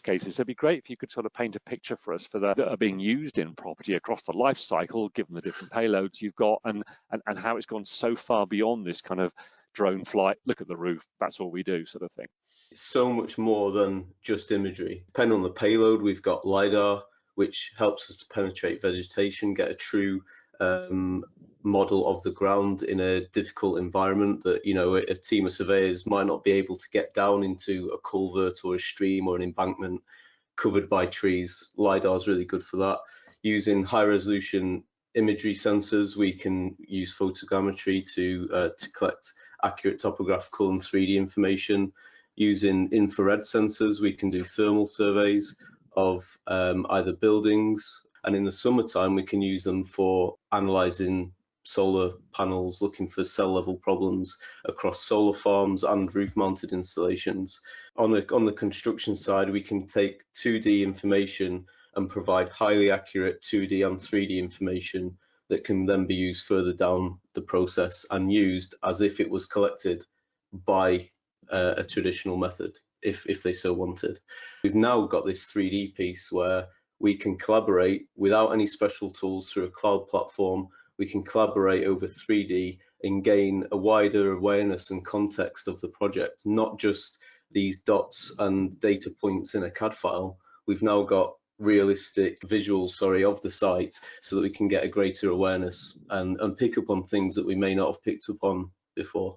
cases. It'd be great if you could sort of paint a picture for us that are being used in property across the life cycle, given the different payloads you've got, and how it's gone so far beyond this kind of drone flight, look at the roof, that's all we do sort of thing. It's so much more than just imagery. Depending on the payload, we've got LiDAR, which helps us to penetrate vegetation, get a true model of the ground in a difficult environment that, you know, a team of surveyors might not be able to get down into a culvert or a stream or an embankment covered by trees. LiDAR is really good for that. Using high resolution imagery sensors, we can use photogrammetry to collect accurate topographical and 3D information. Using infrared sensors, we can do thermal surveys of either buildings, and in the summertime we can use them for analysing solar panels, looking for cell level problems across solar farms and roof mounted installations. On the construction side, we can take 2D information and provide highly accurate 2D and 3D information that can then be used further down the process and used as if it was collected by a traditional method, if they so wanted. We've now got this 3D piece where we can collaborate without any special tools through a cloud platform. We can collaborate over 3D and gain a wider awareness and context of the project, not just these dots and data points in a CAD file. We've now got realistic visuals, of the site, so that we can get a greater awareness and pick up on things that we may not have picked up on before.